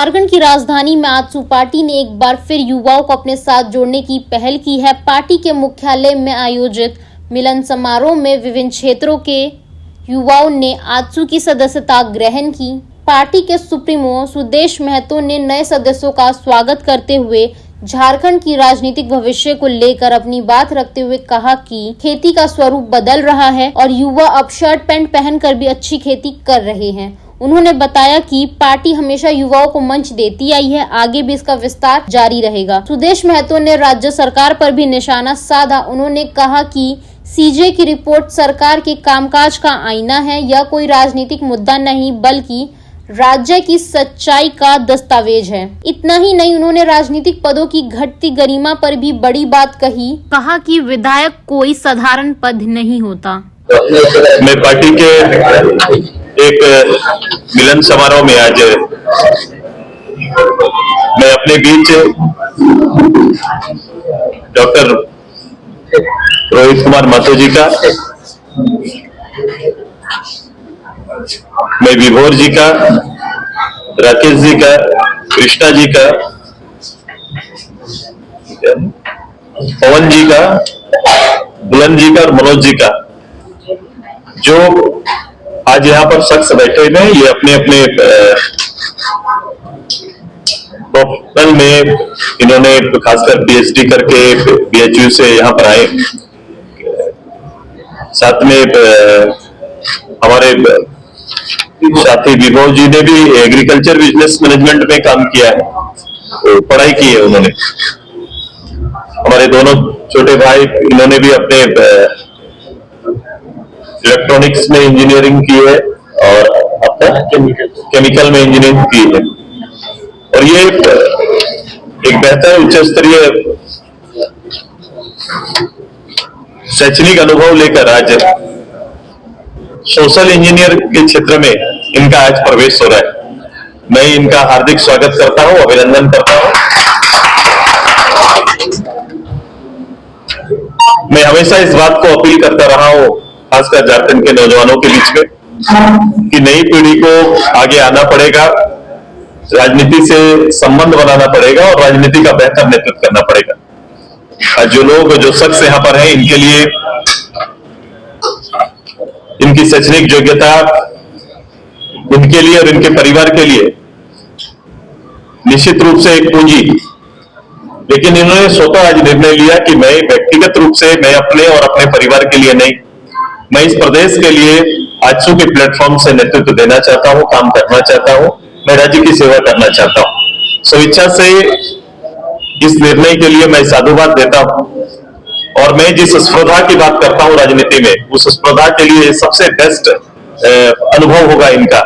झारखंड की राजधानी में आजसू पार्टी ने एक बार फिर युवाओं को अपने साथ जोड़ने की पहल की है। पार्टी के मुख्यालय में आयोजित मिलन समारोह में विभिन्न क्षेत्रों के युवाओं ने आजसू की सदस्यता ग्रहण की। पार्टी के सुप्रीमो सुदेश महतो ने नए सदस्यों का स्वागत करते हुए झारखंड की राजनीतिक भविष्य को लेकर अपनी बात रखते हुए कहा कि खेती का स्वरूप बदल रहा है और युवा अब शर्ट पैंट पहनकर भी अच्छी खेती कर रहे हैं। उन्होंने बताया कि पार्टी हमेशा युवाओं को मंच देती आई है, आगे भी इसका विस्तार जारी रहेगा। सुदेश महतो ने राज्य सरकार पर भी निशाना साधा। उन्होंने कहा कि सीजे की रिपोर्ट सरकार के कामकाज का आईना है। यह कोई राजनीतिक मुद्दा नहीं बल्कि राज्य की सच्चाई का दस्तावेज है। इतना ही नहीं, उन्होंने राजनीतिक पदों की घटती गरिमा पर भी बड़ी बात कही। कहा कि विधायक कोई साधारण पद नहीं होता। मैं पार्टी के एक मिलन समारोह में आज मैं अपने बीच डॉक्टर रोहित कुमार महतो जी का, मैं विभोर जी का, राकेश जी का, कृष्णा जी का, पवन जी का, बुलंद जी का और मनोज जी का, जो आज यहाँ पर शख्स बैठे हुए हैं, ये अपने अपने प्रोफेशनल में इन्होंने खासकर पीएचडी करके बीएचयू से यहाँ पर आए। साथ में हमारे साथी विभोर जी ने भी एग्रीकल्चर बिजनेस मैनेजमेंट में काम किया है, तो पढ़ाई की है उन्होंने। हमारे दोनों छोटे भाई, इन्होंने भी अपने इलेक्ट्रॉनिक्स में इंजीनियरिंग की है और अपना केमिकल में इंजीनियरिंग की है। और ये एक बेहतर उच्च स्तरीय शैक्षणिक अनुभव लेकर आज सोशल इंजीनियर के क्षेत्र में इनका आज प्रवेश हो रहा है। मैं इनका हार्दिक स्वागत करता हूं, अभिनंदन करता हूं। मैं हमेशा इस बात को अपील करता रहा हूं, खासकर झारखंड के नौजवानों के बीच में, कि नई पीढ़ी को आगे आना पड़ेगा, राजनीति से संबंध बनाना पड़ेगा और राजनीति का बेहतर नेतृत्व करना पड़ेगा। जो लोग, जो शख्स यहाँ पर हैं, इनके लिए इनकी शैक्षणिक योग्यता उनके लिए और इनके परिवार के लिए निश्चित रूप से एक पूंजी, लेकिन इन्होंने स्वतः आज निर्णय लिया कि मैं व्यक्तिगत रूप से, मैं अपने और अपने परिवार के लिए नहीं, मैं इस प्रदेश के लिए आजसू के प्लेटफॉर्म से नेतृत्व देना चाहता हूं, काम करना चाहता हूं, मैं राज्य की सेवा करना चाहता हूं। स्वेच्छा से इस निर्णय के लिए मैं साधुवाद देता हूं और मैं जिस स्पर्धा की बात करता हूं राजनीति में, उस स्पर्धा के लिए सबसे बेस्ट अनुभव होगा इनका,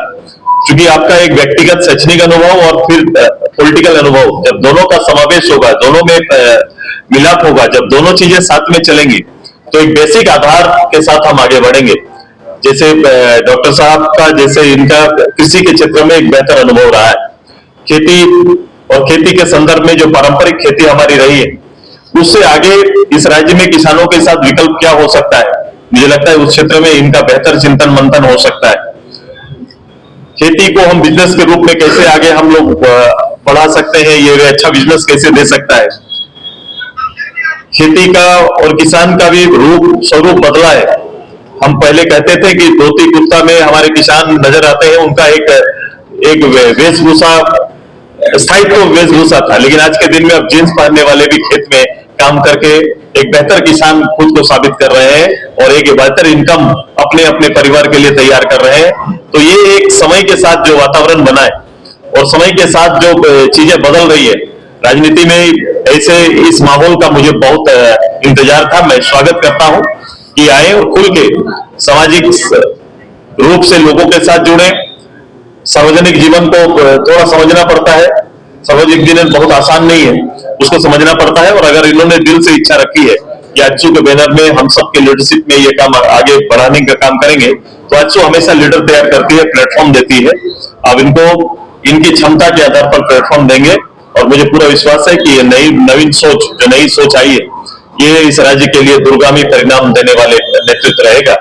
क्योंकि आपका एक व्यक्तिगत शैक्षणिक अनुभव और फिर पॉलिटिकल अनुभव, जब दोनों का समावेश होगा, दोनों में मिलाप होगा, जब दोनों चीजें साथ में चलेंगी तो एक बेसिक आधार के साथ हम आगे बढ़ेंगे। जैसे डॉक्टर साहब का, जैसे इनका कृषि के क्षेत्र में एक बेहतर अनुभव रहा है, खेती और खेती के संदर्भ में जो पारंपरिक खेती हमारी रही है, उससे आगे इस राज्य में किसानों के साथ विकल्प क्या हो सकता है, मुझे लगता है उस क्षेत्र में इनका बेहतर चिंतन मंथन हो सकता है। खेती को हम बिजनेस के रूप में कैसे आगे हम लोग बढ़ा सकते हैं, ये अच्छा बिजनेस कैसे दे सकता है। खेती का और किसान का भी रूप स्वरूप बदला है। हम पहले कहते थे कि धोती कुर्ता में हमारे किसान नजर आते हैं, उनका एक वेशभूषा, स्थायित्व वेशभूषा था, लेकिन आज के दिन में अब जींस पहनने वाले भी खेत में काम करके एक बेहतर किसान खुद को साबित कर रहे हैं और एक बेहतर इनकम अपने अपने परिवार के लिए तैयार कर रहे हैं। तो ये एक समय के साथ जो वातावरण बना है और समय के साथ जो चीजें बदल रही है राजनीति में, ऐसे इस माहौल का मुझे बहुत इंतजार था। मैं स्वागत करता हूं कि आए और खुल के सामाजिक रूप से लोगों के साथ जुड़े। सार्वजनिक जीवन को थोड़ा समझना पड़ता है, सार्वजनिक जीवन बहुत आसान नहीं है, उसको समझना पड़ता है। और अगर इन्होंने दिल से इच्छा रखी है कि आजसू के बैनर में हम सबके लीडरशिप में ये काम आगे बढ़ाने का काम करेंगे, तो आजसू हमेशा लीडर तैयार करती है, प्लेटफॉर्म देती है। अब इनको इनकी क्षमता के आधार पर प्लेटफॉर्म देंगे और मुझे पूरा विश्वास है कि ये नई सोच आई है, ये इस राज्य के लिए दूरगामी परिणाम देने वाले नेतृत्व रहेगा।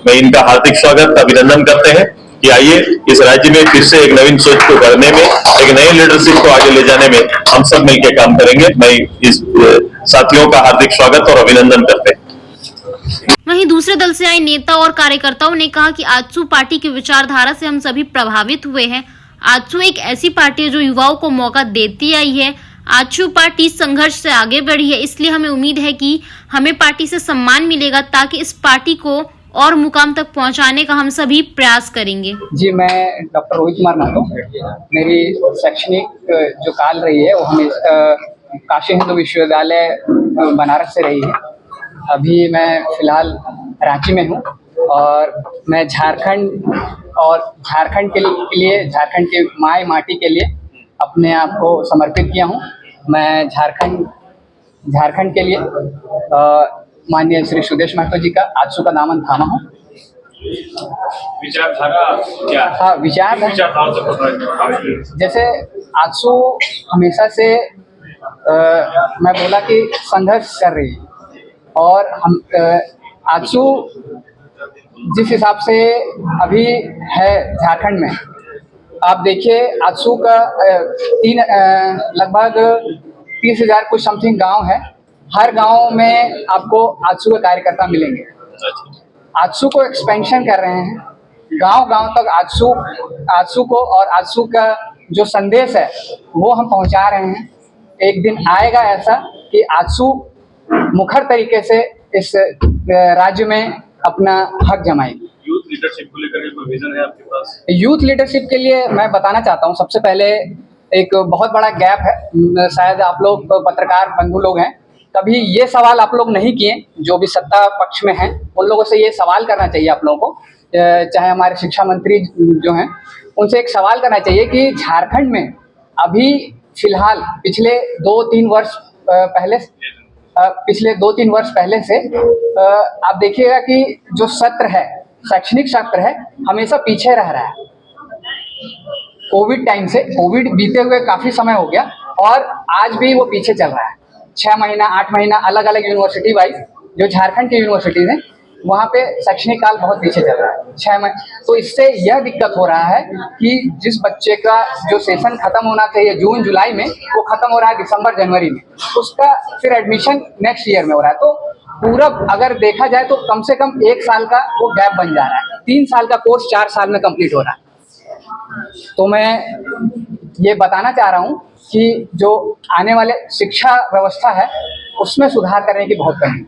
मैं इनका हार्दिक स्वागत, अभिनंदन करते हैं। कि आइए इस राज्य में फिर से एक नवीन सोच को गढ़ने में, एक नई लीडरशिप को आगे ले जाने में हम सब मिलकर काम करेंगे। मैं इस साथियों का हार्दिक स्वागत और अभिनंदन करते हैं। वहीं दूसरे दल से आए नेता और कार्यकर्ताओं ने कहा कि आजसू पार्टी की विचारधारा से हम सभी प्रभावित हुए हैं। आजसू एक ऐसी पार्टी है जो युवाओं को मौका देती आई है। आजसू पार्टी संघर्ष से आगे बढ़ी है, इसलिए हमें उम्मीद है कि हमें पार्टी से सम्मान मिलेगा, ताकि इस पार्टी को और मुकाम तक पहुंचाने का हम सभी प्रयास करेंगे। जी, मैं डॉक्टर रोहित कुमार महतो। मेरी शैक्षणिक जो काल रही है वो हमें काशी हिंदू विश्वविद्यालय बनारस से रही है। अभी मैं फिलहाल रांची में हूँ और मैं झारखंड के लिए, झारखंड के माई माटी के लिए अपने आप को समर्पित किया हूँ। मैं झारखंड के लिए माननीय श्री सुदेश महतो जी का आजसू का दामन थामा हूँ। विचारधारा क्या? हाँ, विचारधारा जैसे आजसू हमेशा से मैं बोला कि संघर्ष कर रही है और हम आजसू जिस हिसाब से अभी है झारखंड में, आप देखिए आजसू का लगभग 30,000 कुछ समथिंग गांव है। हर गांव में आपको आजसू के कार्यकर्ता मिलेंगे। आजसू को एक्सपेंशन कर रहे हैं, गांव-गांव तक आजसू को और आजसू का जो संदेश है वो हम पहुंचा रहे हैं। एक दिन आएगा ऐसा कि आजसू मुखर तरीके से इस राज्य में अपना हक जमाएगी। यूथ लीडरशिप को लेकर कोई विजन है आपके पास? यूथ लीडरशिप के लिए मैं बताना चाहता हूँ, सबसे पहले एक बहुत बड़ा गैप है। शायद आप लोग पत्रकार बंधु लोग हैं, कभी ये सवाल आप लोग नहीं किए, जो भी सत्ता पक्ष में हैं उन लोगों से ये सवाल करना चाहिए आप लोगों को। चाहे हमारे शिक्षा मंत्री जो हैं उनसे एक सवाल करना चाहिए कि झारखंड में अभी फिलहाल पिछले 2-3 वर्ष पहले से आप देखिएगा कि जो सत्र है, शैक्षणिक सत्र है, हमेशा पीछे रह रहा है। कोविड टाइम से, कोविड बीते हुए काफ़ी समय हो गया और आज भी वो पीछे चल रहा है। 6 महीना 8 महीना अलग अलग यूनिवर्सिटी वाइज जो झारखंड की यूनिवर्सिटीज़ हैं वहाँ पे शैक्षणिक काल बहुत पीछे चल रहा है, 6 महीने। तो इससे यह दिक्कत हो रहा है कि जिस बच्चे का जो सेशन खत्म होना चाहिए जून जुलाई में, वो खत्म हो रहा है दिसंबर जनवरी में, उसका फिर एडमिशन नेक्स्ट ईयर में हो रहा है। तो पूरा अगर देखा जाए तो कम से कम 1 साल का वो गैप बन जा रहा है। 3 साल का कोर्स 4 साल में कंप्लीट हो रहा है। तो मैं ये बताना चाह रहा हूँ कि जो आने वाले शिक्षा व्यवस्था है उसमें सुधार करने की बहुत कमी है।